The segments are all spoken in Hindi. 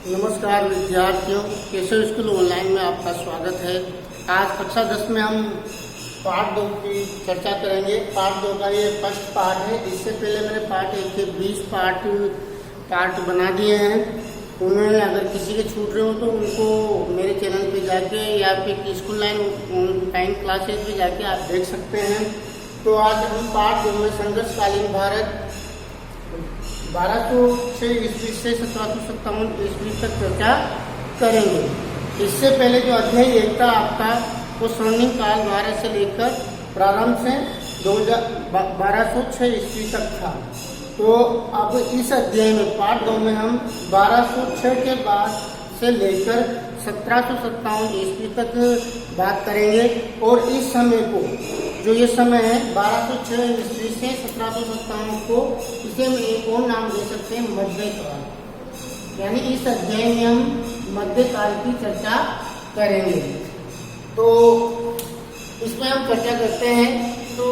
नमस्कार विद्यार्थियों, केशव स्कूल ऑनलाइन में आपका स्वागत है। आज कक्षा 10 में हम पार्ट 2 की चर्चा करेंगे। पार्ट 2 का ये फर्स्ट पार्ट है। इससे पहले मैंने पार्ट 1 के 20 पार्ट बना दिए हैं। उन्हें अगर किसी के छूट रहे हो तो उनको मेरे चैनल पे जाके या फिर स्कूल ऑनलाइन क्लासेज पे जाके आप देख सकते हैं। तो आज हम पार्ट 2 में संघर्षकालीन भारत 1206 ईस्वी से 1757 ईस्वी तक चर्चा करेंगे। इससे पहले जो अध्याय 1 था आपका, वो स्वर्णिम काल भारत से लेकर प्रारंभ से 1206 ईस्वी तक था। तो अब इस अध्याय में पार्ट 2 में हम 1206 के बाद से लेकर 1757 ईस्वी तक बात करेंगे। और इस समय को, जो ये समय है 1206 ईस्वी से 1757 को, इसे हम एक और नाम दे सकते हैं मध्यकाल। यानी इस अध्याय में हम मध्यकाल की चर्चा करेंगे। तो इसमें हम चर्चा करते हैं। तो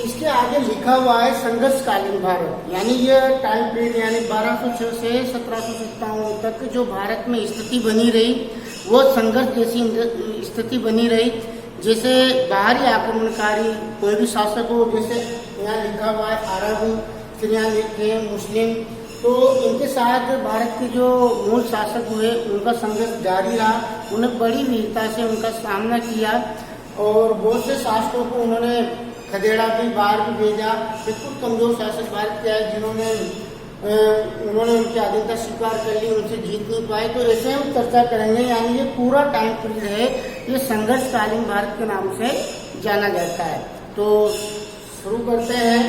इसके आगे लिखा हुआ है संघर्षकालीन भारत, यानी यह टाइम पीरियड, यानी 1206 से 1757 तक जो भारत में स्थिति बनी रही, वो संघर्ष जैसी स्थिति बनी रही। जैसे बाहरी आक्रमणकारी कोई भी शासक हो, जैसे यहाँ लिखा हुआ है अरब, फिर यहाँ लिखे मुस्लिम, तो इनके साथ भारत के जो मूल शासक हुए उनका संघर्ष जारी रहा। उन्हें बड़ी वीरता से उनका सामना किया और बहुत से शासकों को उन्होंने खदेड़ा भी, बाहर भी भेजा। बिल्कुल कमजोर शासक भारत के आए जिन्होंने उनकी आधीनता स्वीकार कर ली, उनसे जीत नहीं पाए। तो ऐसे हम चर्चा करेंगे। यानी ये पूरा टाइम पीरियड है, ये संघर्षकालीन भारत के नाम से जाना जाता है। तो शुरू करते हैं।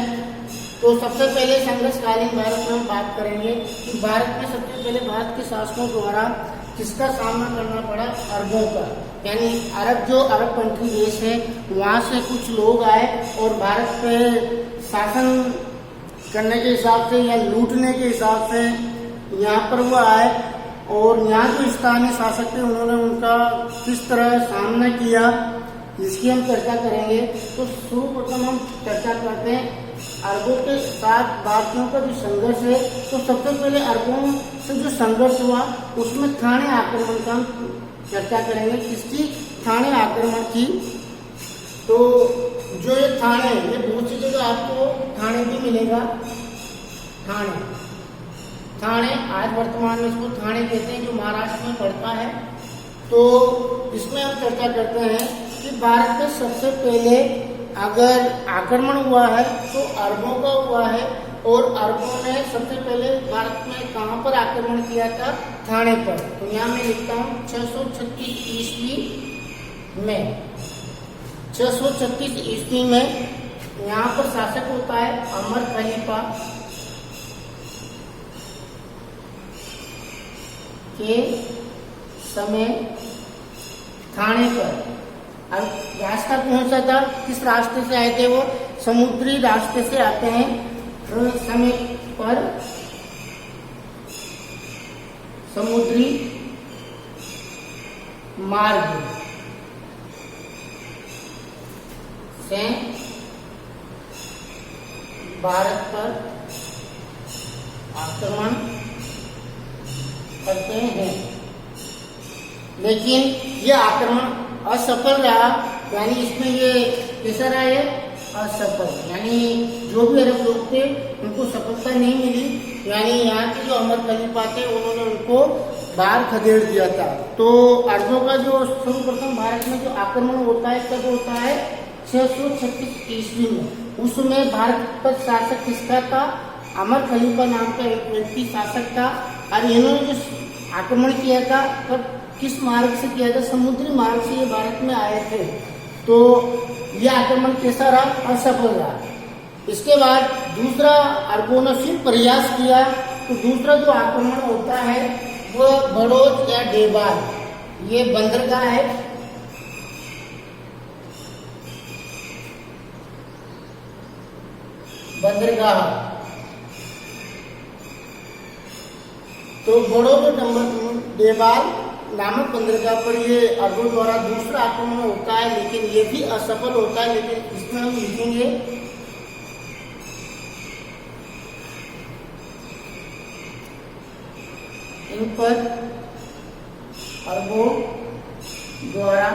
तो सबसे पहले संघर्षकालीन भारत में हम बात करेंगे कि भारत में सबसे पहले भारत के शासकों द्वारा किसका सामना करना पड़ा? अरबों का। यानी अरब, जो अरब कंट्री देश है, वहाँ से कुछ लोग आए और भारत पे शासन करने के हिसाब से या लूटने के हिसाब से यहाँ पर वो आए। और यहाँ जो स्थानीय शासक थे उन्होंने उनका किस तरह सामना किया, इसकी हम चर्चा करेंगे। तो सर्वप्रथम हम चर्चा करते हैं अरबों के साथ भारतीयों का जो संघर्ष है। तो सबसे पहले अरबों से जो संघर्ष हुआ उसमें थाने आक्रमण का हम चर्चा करेंगे। किसकी? थाने आक्रमण की। तो जो ये थाने, ये बहुत सी जगह आपको थाने भी मिलेगा। थाने आज वर्तमान में इसको थाने कहते हैं, जो महाराष्ट्र में पड़ता है। तो इसमें हम चर्चा करते हैं कि भारत में सबसे पहले अगर आक्रमण हुआ है तो अरबों का हुआ है। और अरबों ने सबसे पहले भारत में कहाँ पर आक्रमण किया था? थाने पर। तो यहाँ मैं लिखता हूँ 636 ईस्वी में। 636 ईस्वी में यहाँ पर शासक होता है अमर खलीफा के समय थाने पर। अब रास्ता कौन सा था? किस रास्ते से आए थे वो? समुद्री रास्ते से आते हैं। समय पर समुद्री मार्ग से भारत पर आक्रमण करते हैं। लेकिन यह आक्रमण असफल रहा। यानी इसमें ये कैसा रहा? ये असफल, यानी जो भी अरब लोग थे उनको सफलता नहीं मिली। यानी यहाँ के जो अमर खलीफा थे उन्होंने उनको बाहर खदेड़ दिया था। तो अरबों का जो सर्वप्रथम भारत में जो आक्रमण होता है कब होता है? 636 ईस्वी में। उसमें भारत पर शासक किसका था? अमर खलीफा नाम का एक व्यक्ति शासक था। और इन्होंने जो आक्रमण किया था तब किस मार्ग से किया था? समुद्री मार्ग से ये भारत में आए थे। तो यह आक्रमण कैसा रहा? असफल रहा। इसके बाद दूसरा अरबों ने फिर प्रयास किया। तो दूसरा जो आक्रमण होता है वो बड़ौद या डेबाल, ये बंदरगाह है। बंदरगाह, तो बड़ौद डेबाल नामक बंदरगाह पर ये अरबों द्वारा दूसरा आक्रमण होता है। लेकिन ये भी असफल होता है। लेकिन इसमें हम लिखेंगे इन पर अरबों द्वारा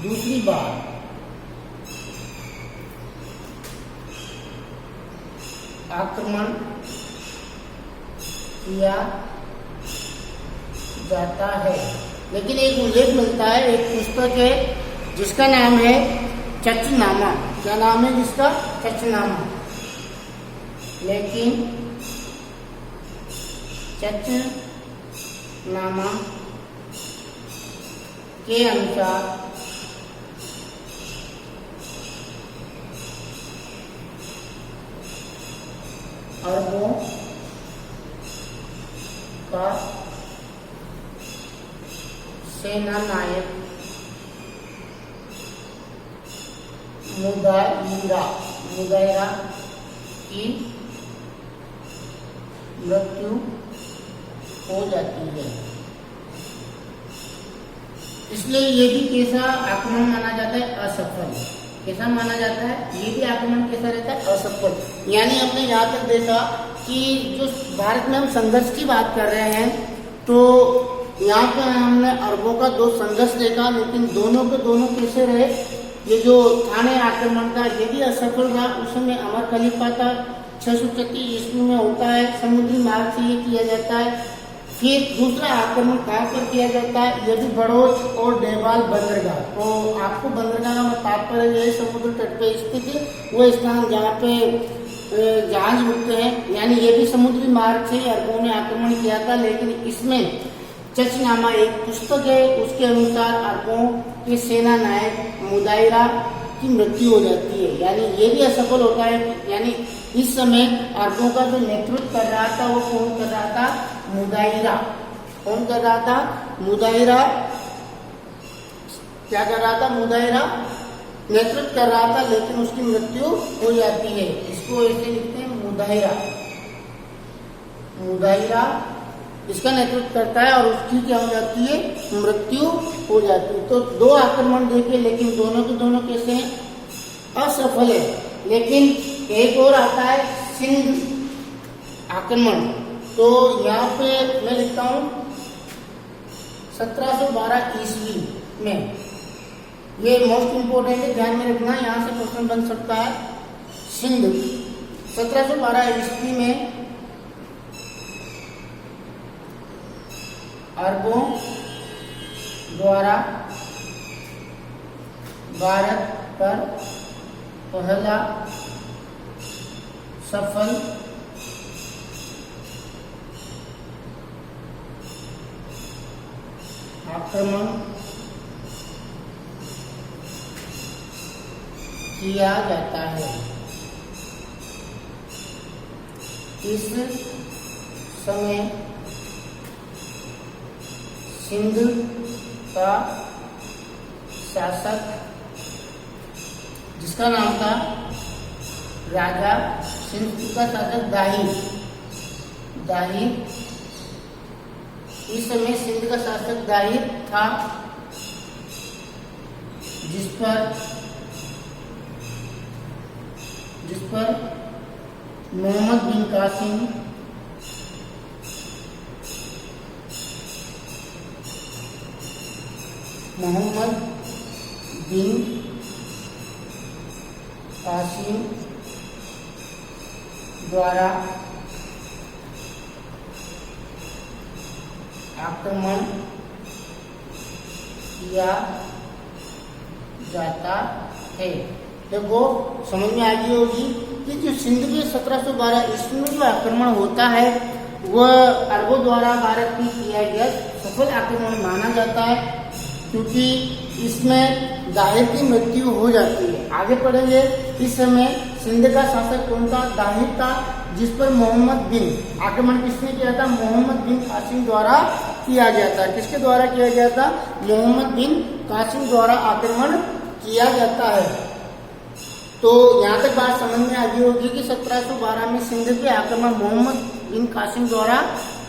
दूसरी बार आक्रमण किया जाता है। लेकिन एक उल्लेख मिलता है, एक पुस्तक है जिसका नाम है चचनामा। क्या नाम है जिसका? चचनामा। लेकिन चचनामा के अनुसार अरबों का सेना नायक मुदायरा की मृत्यु हो जाती है। इसलिए ये भी कैसा आक्रमण माना जाता है? असफल। कैसा माना जाता है? ये भी आक्रमण कैसा रहता है? असफल। यानी हमने यहाँ तक देखा कि जो भारत में हम संघर्ष की बात कर रहे हैं, तो यहाँ पे हमने अरबों का 2 संघर्ष देखा, लेकिन दोनों के दोनों कैसे रहे। ये जो थाने आक्रमण था ये भी असफल रहा। उस समय अमर खलीफा था, 636 ईस्वी में होता है, समुद्री मार्ग से ये किया जाता है। फिर दूसरा आक्रमण कहाँ पर किया जाता है? ये भी बड़ौच और डेहबाल बंदरगाह। तो आपको बंदरगाह में तात्पर्य ये समुद्र तट पर स्थित वो स्थान जहाँ पे जहाज रुकते हैं, यानी ये भी समुद्री मार्ग से अरबों ने आक्रमण किया था। लेकिन इसमें चचनामा एक पुस्तक है, उसके अनुसार अरबों के सेना नायक मुदायरा की मृत्यु हो जाती है, यानी ये भी असफल होता है। यानी इस समय अरबों का जो नेतृत्व कर रहा था वो कौन कर रहा था? मुदायरा। कौन कर रहा था? मुदायरा। क्या कर रहा था? मुदायरा नेतृत्व कर रहा था, लेकिन उसकी मृत्यु हो जाती है। इसको ऐसे लिखते हैं मुदायरा। मुदायरा इसका नेतृत्व करता है और उसकी क्या हो जाती है? मृत्यु हो जाती है। तो 2 आक्रमण देखे, लेकिन दोनों के दोनों कैसे हैं? असफल है। लेकिन एक और आता है सिंध आक्रमण। तो यहाँ पे मैं लिखता हूँ 1712 ईस्वी में। ये मोस्ट इम्पोर्टेंट है, ध्यान में रखना, यहाँ से क्वेश्चन बन सकता है। सिंध 1712 ईस्वी में अरबों द्वारा भारत पर पहला सफल आक्रमण किया जाता है। इस समय सिंध का शासक, जिसका नाम था राजा, सिंध का शासक दाहिर। इस समय सिंध का शासक दाहिर था, जिस पर मोहम्मद बिन कासिम द्वारा आक्रमण किया जाता है। देखो समझ में आ गई होगी कि जो सिंध में 1712 ईस्वी में जो आक्रमण होता है वह अरबों द्वारा भारत में किया गया सफल आक्रमण माना जाता है, क्योंकि इसमें दाहिर की मृत्यु हो जाती है। आगे पढ़ेंगे। इस समय सिंध का शासक कौन था? दाहिर था, जिस पर मोहम्मद बिन आक्रमण किसने किया था? मोहम्मद बिन कासिम द्वारा किया गया था। किसके द्वारा किया गया था? मोहम्मद बिन कासिम द्वारा आक्रमण किया जाता है। तो यहाँ तक बात समझ में आ गई होगी कि 1712 में सिंध पे आक्रमण मोहम्मद बिन कासिम द्वारा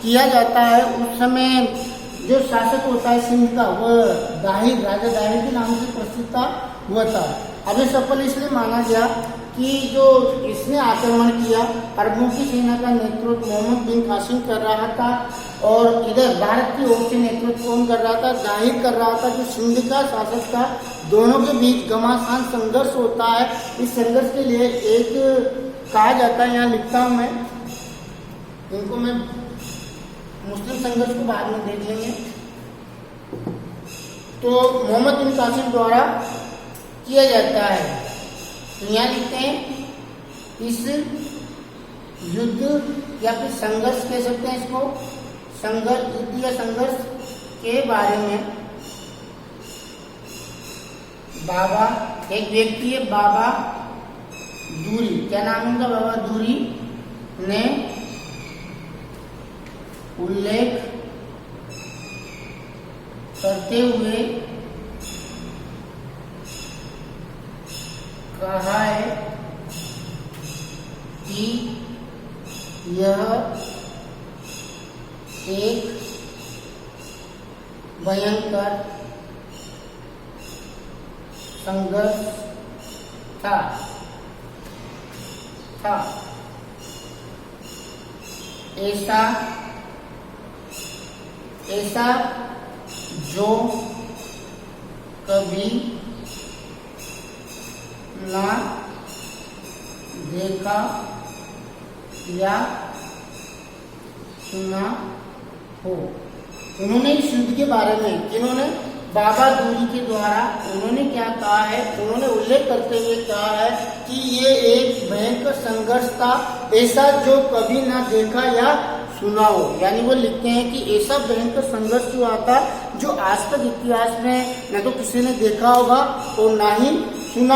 किया जाता है। उस समय जो शासक होता है सिंध का वह राजा दाहिर के नाम से प्रसिद्ध था, वह था। अब ये सफल इसलिए माना गया कि जो इसने आक्रमण किया, अरबों की सेना का नेतृत्व मोहम्मद बिन कासिम कर रहा था और इधर भारत की ओर से नेतृत्व कौन कर रहा था, जाहिर कर रहा था जो सिंध का शासक था। दोनों के बीच घमासान संघर्ष होता है। इस संघर्ष के लिए एक कहा जाता है, यहाँ लिखता हूं मैं, इनको मैं मुस्लिम संघर्ष को बाद में देख लेंगे। तो मोहम्मद बिन कासिम द्वारा किया जाता है। तो यहाँ लिखते हैं इस युद्ध या फिर संघर्ष कह सकते हैं इसको, संघर्ष, युद्ध या संघर्ष के बारे में बाबा, एक व्यक्ति है बाबा दूरी, क्या नाम है उनका, बाबा दूरी ने उल्लेख करते हुए कहा है कि यह एक भयंकर संघर्ष था ऐसा जो कभी ना देखा या सुना हो। उन्होंने इस युद्ध के बारे में, जिन्होंने बाबा दूरी के द्वारा उन्होंने क्या कहा है, उन्होंने उल्लेख करते हुए कहा है कि ये एक भयंकर संघर्ष था, ऐसा जो कभी ना देखा या सुना हो। यानी वो लिखते हैं कि ऐसा भयंकर संघर्ष हुआ था जो आज तक इतिहास में न तो किसी ने देखा होगा और ना ही सुना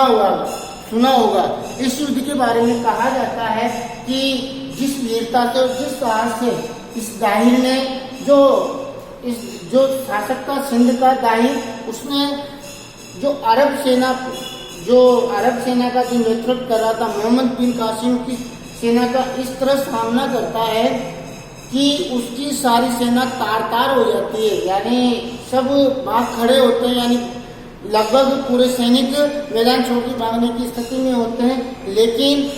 होगा। इस युद्ध के बारे में कहा जाता है कि जिस वीरता से और जिस साहस से इस दाहिर ने जो शासक था सिंध का दाहिर, उसने जो अरब सेना का जो नेतृत्व कर रहा था मोहम्मद बिन कासिम की सेना का इस तरह सामना करता है कि उसकी सारी सेना तार हो जाती है। यानी सब भाग खड़े होते हैं, यानी लगभग पूरे सैनिक मैदान छोड़ के भागने की स्थिति में होते हैं। लेकिन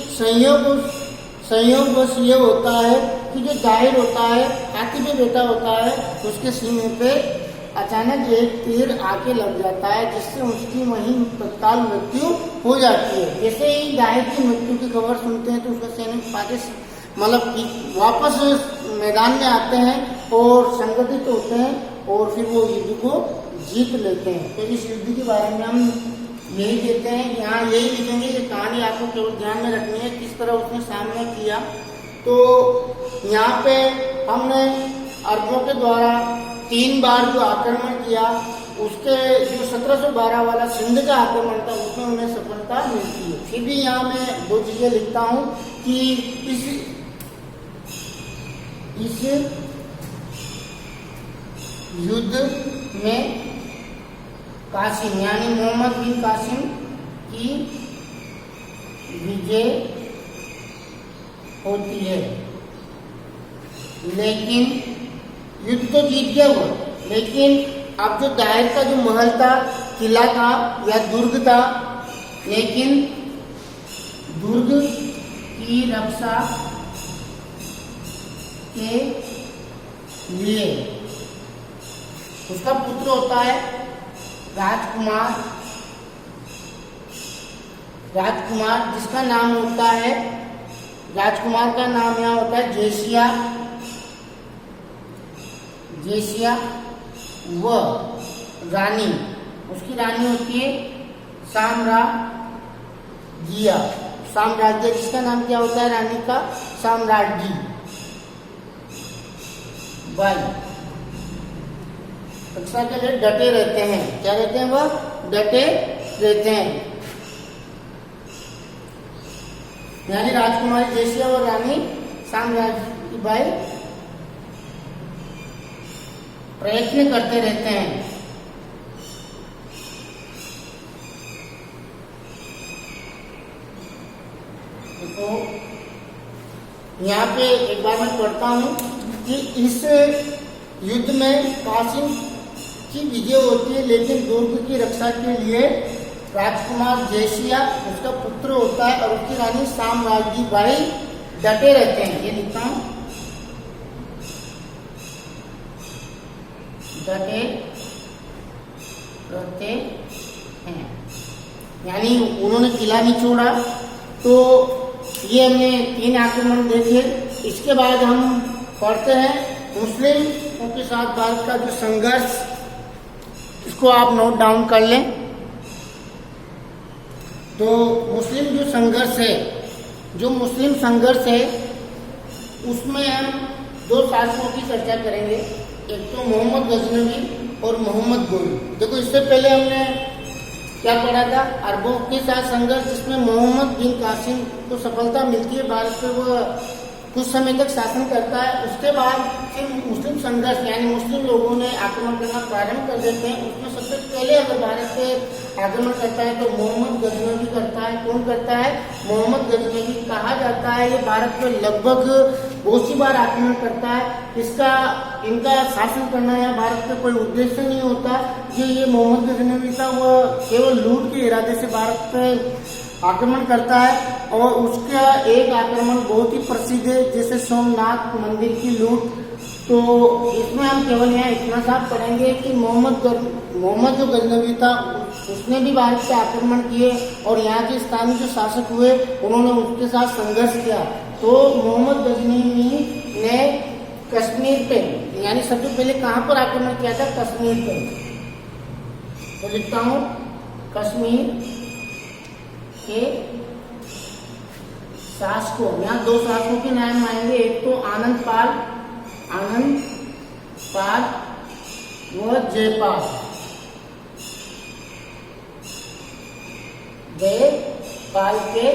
संयोग बस ये होता है कि जो जाहिर होता है, हाथी पे बैठा होता है, उसके सीने पे अचानक एक तीर आके लग जाता है, जिससे उसकी वहीं तत्काल मृत्यु हो जाती है। जैसे ही जाहिर की मृत्यु की खबर सुनते हैं तो उसका सैनिक वापस मैदान में आते हैं और संगठित होते हैं और फिर वो युद्ध को जीत लेते हैं। तो इस युद्ध के बारे में हम यही कहते हैं, यहाँ यही लिखेंगे, ये कहानी आपको केवल ध्यान में रखनी है किस तरह उसने सामना किया। तो यहाँ पे हमने अरबों के द्वारा 3 बार जो आक्रमण किया, उसके जो 1712 वाला सिंध का आक्रमण था उसमें उन्हें सफलता मिलती है। फिर भी यहाँ मैं 2 चीजें लिखता हूँ कि इस युद्ध में कासिम यानी मोहम्मद बिन कासिम की विजय होती है। लेकिन युद्ध तो जीत गया वो, लेकिन अब जो दाहिर का जो महल था, किला था या दुर्ग था, लेकिन दुर्ग की रक्षा के लिए उसका पुत्र होता है राजकुमार, जिसका नाम होता है, राजकुमार का नाम यहाँ होता है जेसिया व रानी, उसकी रानी होती है साम्राज्य, जिसका नाम क्या होता है रानी का, साम्राज्ञी बाई। रक्षा के लिए डटे रहते हैं, क्या रहते हैं, वह डटे रहते हैं। यानी राजकुमारी जेसिया और रानी साम्राज्य की बाई प्रयत्न करते रहते हैं। तो यहाँ पे एक बार मैं पढ़ता हूँ कि इस युद्ध में कासिम की विजय होती है, लेकिन दुर्ग की रक्षा के लिए राजकुमार जेसिया, उसका पुत्र पुत्र होता है और उसकी रानी साम्राज्य भाई डटे रहते हैं। ये लिखता हूं, डटे रहते हैं, यानी उन्होंने किला नहीं छोड़ा। तो ये हमने 3 आक्रमण देखे। इसके बाद हम पढ़ते हैं मुस्लिमों के साथ भारत का जो संघर्ष, इसको आप नोट डाउन कर लें। तो मुस्लिम जो संघर्ष है, जो मुस्लिम संघर्ष है उसमें हम 2 शासकों की चर्चा करेंगे, एक तो मोहम्मद गजनवी और मोहम्मद गोरी। देखो इससे पहले हमने क्या पढ़ा था, अरबों के साथ संघर्ष, जिसमें मोहम्मद बिन कासिम को सफलता मिलती है, भारत पे वो कुछ समय तक शासन करता है। उसके बाद फिर मुस्लिम संघर्ष यानी मुस्लिम लोगों ने आक्रमण करना प्रारंभ कर देते हैं। उसमें सबसे पहले अगर भारत पे आक्रमण करता है तो मोहम्मद गजनवी करता है। कौन करता है? मोहम्मद गजनवी। कहा जाता है ये भारत पे लगभग बहुत सी बार आक्रमण करता है। इनका शासन करना या भारत पे कोई उद्देश्य नहीं होता। जो ये मोहम्मद गजनवी था वो केवल लूट के इरादे से भारत पे आक्रमण करता है। और उसका एक आक्रमण बहुत ही प्रसिद्ध है, जैसे सोमनाथ मंदिर की लूट। तो इसमें हम केवल यहाँ इतना साफ पढ़ेंगे कि मोहम्मद जो गजनवी था उसने भी भारत पे आक्रमण किए और यहाँ के स्थानीय जो शासक हुए उन्होंने उसके साथ संघर्ष किया। तो मोहम्मद गजनवी ने कश्मीर पे यानी सबसे पहले कहाँ पर आक्रमण किया था? कश्मीर पे। तो लिखता हूँ कश्मीर के शासकों, यहाँ 2 शासकों के नाम आएंगे, एक तो आनंद पाल व जयपाल। जयपाल के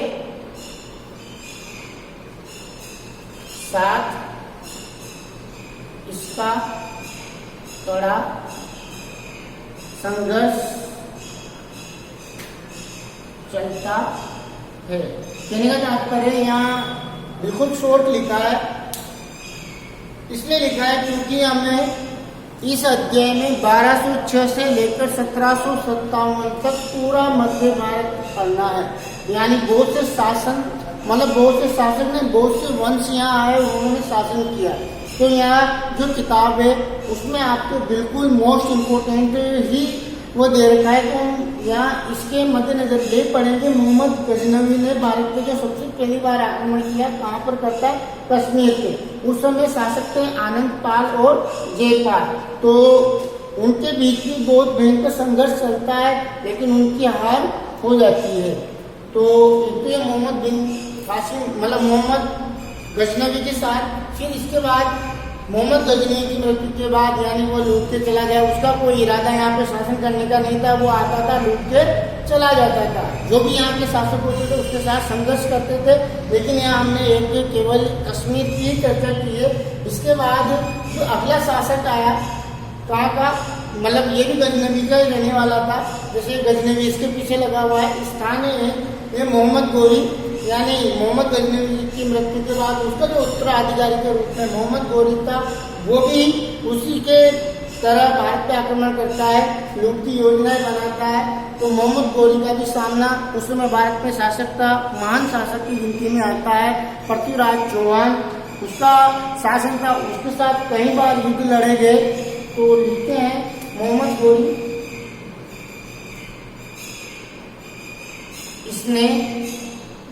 साथ इसका कड़ा संघर्ष चलता है। कहने का तात्पर्य यहाँ बिल्कुल शॉर्ट लिखा है, इसलिए लिखा है क्योंकि हमें इस अध्याय में 1206 से लेकर 1757 तक पूरा मध्य भारत पढ़ना है। यानी बहुत से शासन बहुत से वंश यहाँ आए, उन्होंने शासन किया। तो यहाँ जो किताब है उसमें आपको बिल्कुल मोस्ट इम्पोर्टेंट ही वो दे रखा है। तो यहाँ इसके मद्देनजर ले पढ़ेंगे मोहम्मद गजनवी ने भारत पे जो सबसे पहली बार आक्रमण किया, कहाँ पर करता है? कश्मीर पे। उस समय शासक थे आनंद पाल और जयपाल। तो उनके बीच भी बहुत भयंकर संघर्ष चलता है, लेकिन उनकी हार हो जाती है। तो ये मोहम्मद बिन कासिम मोहम्मद गजनवी के साथ। फिर इसके बाद मोहम्मद गजनवी की मृत्यु के बाद यानी वो लूट के चला गया। उसका कोई इरादा यहाँ पे शासन करने का नहीं था, वो आता था लूट के चला जाता था। जो भी यहाँ के शासक होते थे उसके साथ संघर्ष करते थे। लेकिन यहाँ हमने एक केवल कश्मीर की चर्चा की है। इसके बाद जो अगला शासक आया कहाँ का, ये भी गजनवी का ही रहने वाला था। जैसे गजनवी इसके पीछे लगा हुआ है, स्थानीय है ये मोहम्मद गोरी। यानी मोहम्मद गजनवी की मृत्यु के बाद उसका जो उत्तराधिकारी के रूप में मोहम्मद गोरी था, वो भी उसी के तरह भारत पे आक्रमण करता है, लूट की योजनाएं बनाता है। तो मोहम्मद गोरी का भी सामना उस समय भारत में शासक था, महान शासक की गिनती में आता है पृथ्वीराज चौहान। उसका शासन था, उसके साथ कई बार युद्ध लड़े गए। तो लिखते हैं मोहम्मद गोरी, इसने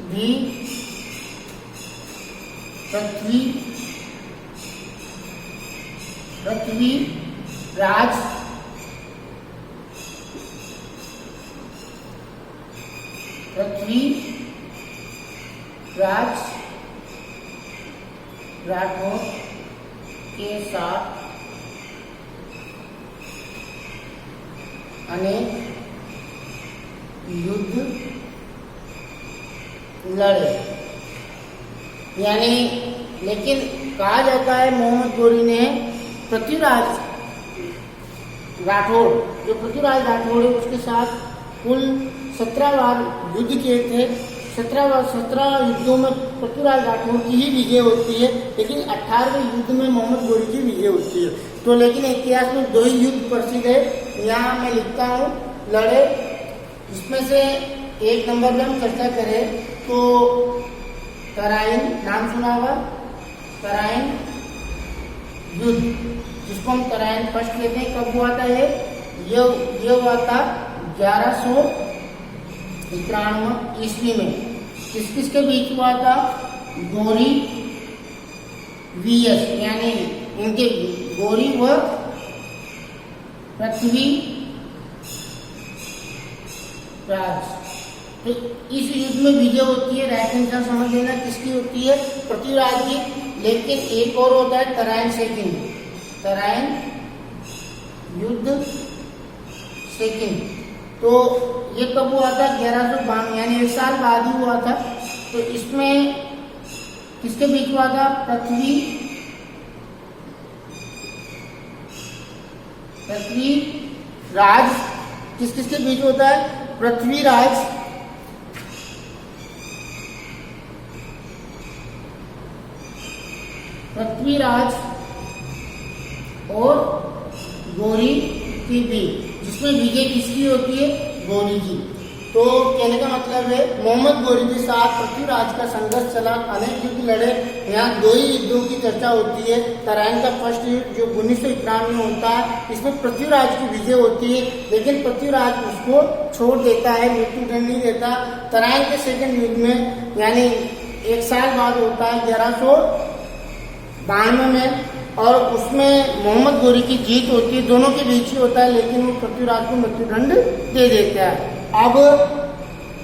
भी पृथ्वीराज राठौर के साथ अनेक युद्ध लड़े। यानी लेकिन कहा जाता है मोहम्मद गोरी ने पृथ्वीराज राठौर है उसके साथ कुल 17 बार युद्ध किए थे। 17 युद्धों में पृथ्वीराज राठौर की ही विजय होती है, लेकिन 18वें युद्ध में मोहम्मद गोरी की विजय होती है। तो लेकिन इतिहास में 2 ही युद्ध प्रसिद्ध है, यहाँ मैं लिखता हूँ लड़े। इसमें से 1 नंबर में हम चर्चा करें तो तराइन, नाम सुना होगा, तराइन युद्ध, जिसको हम तराइन फर्स्ट कहते हैं। कब हुआ था ये हुआ था 1191 ईस्वी में। किस किस के बीच हुआ था? गौरी वीएस, यानी इनके गौरी व पृथ्वी राज। तो इस युद्ध में विजय होती है, राइट आंसर समझ लेना किसकी होती है? पृथ्वीराज की। लेकिन एक और होता है तराइन सेकंड, तराइन युद्ध सेकंड। तो ये कब हुआ था? 1192, यानी 1 साल बाद ही हुआ था। तो इसमें किसके बीच हुआ था? पृथ्वीराज। किस किसके बीच होता है? पृथ्वीराज और गौरी की बीच, जिसमें विजय किसकी होती है? गौरी की। तो कहने का मतलब है मोहम्मद गौरी के साथ पृथ्वीराज का संघर्ष चला, अनेक युद्ध लड़े। यहाँ 2 ही युद्धों की चर्चा होती है। तराइन का फर्स्ट युद्ध जो 1991 में होता है, इसमें पृथ्वीराज की विजय होती है, लेकिन पृथ्वीराज उसको छोड़ देता है, मृत्युदंड नहीं देता। तराइन के सेकंड युद्ध में, यानी 1 साल बाद होता है 1192 में, और उसमें मोहम्मद गौरी की जीत होती है। दोनों के बीच ही होता है, लेकिन वो पृथ्वीराज को मृत्युदंड दे देता है। अब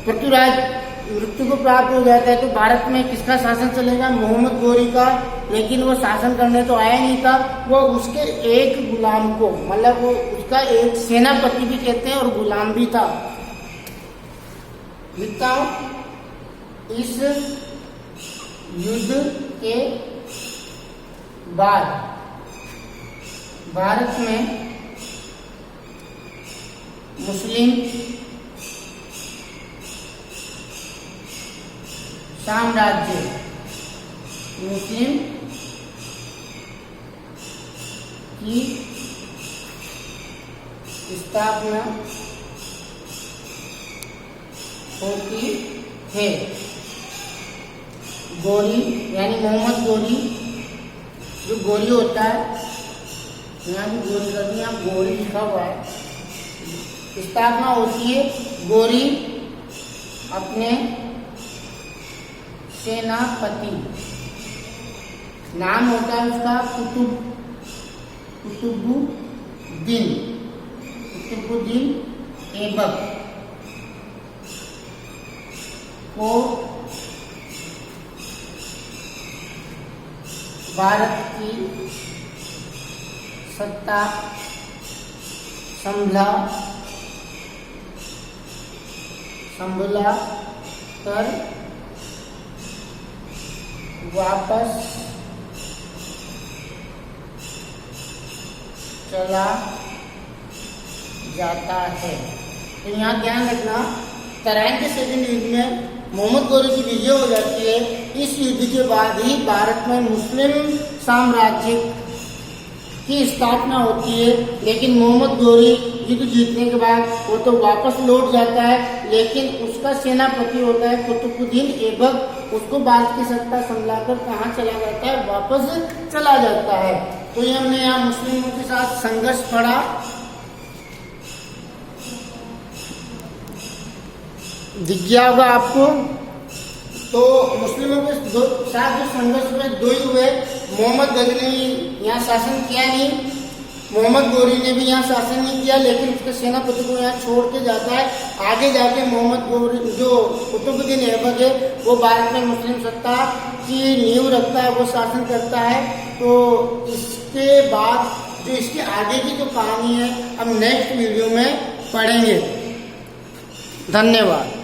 पृथ्वीराज मृत्यु को प्राप्त हो जाता है तो भारत में किसका शासन चलेगा? मोहम्मद गौरी का। लेकिन वो शासन करने तो आया नहीं था, वो उसके एक गुलाम को, मतलब वो उसका एक सेनापति भी कहते हैं और गुलाम भी था। लिखता हूं, इस युद्ध के बाद भारत में मुस्लिम साम्राज्य, मुस्लिम की स्थापना होती है। गौरी यानी मोहम्मद गौरी, जो गौरी होता है, यहाँ भी गौरी कर दिया, गौरी लिखा हुआ है। स्थापना होती है, गौरी अपने सेनापति, नाम होता है उसका कुतुबुद्दीन ऐबक को भारत की सत्ता संभला कर वापस चला जाता है। तो यहाँ ध्यान रखना, तराइन के सेकंड युद्ध में मोहम्मद गौरी की विजय हो जाती है। इस युद्ध के बाद ही भारत में मुस्लिम साम्राज्य की स्थापना होती है। लेकिन मोहम्मद गौरी युद्ध जीतने के बाद वो तो वापस लौट जाता है, लेकिन उसका सेनापति होता है कुतुबुद्दीन ऐबक, उसको भारत की सत्ता संभलाकर कहाँ चला जाता है? वापस चला जाता है। तो ये हमने यहाँ मुस्लिमों के साथ संघर्ष पढ़ा। दिख गया होगा आपको। तो मुस्लिमों के साथ जो संघर्ष में 2 ही हुए। मोहम्मद गौरी ने यहाँ शासन किया नहीं, मोहम्मद गौरी ने भी यहाँ शासन नहीं किया, लेकिन उसके सेनापति को यहाँ छोड़ के जाता है। आगे जाके मोहम्मद गौरी, जो कुतुबुद्दीन ऐबक है, वो भारत में मुस्लिम सत्ता की नींव रखता है, वो शासन करता है। तो इसके बाद जो इसके आगे की जो कहानी है, हम नेक्स्ट वीडियो में पढ़ेंगे। धन्यवाद।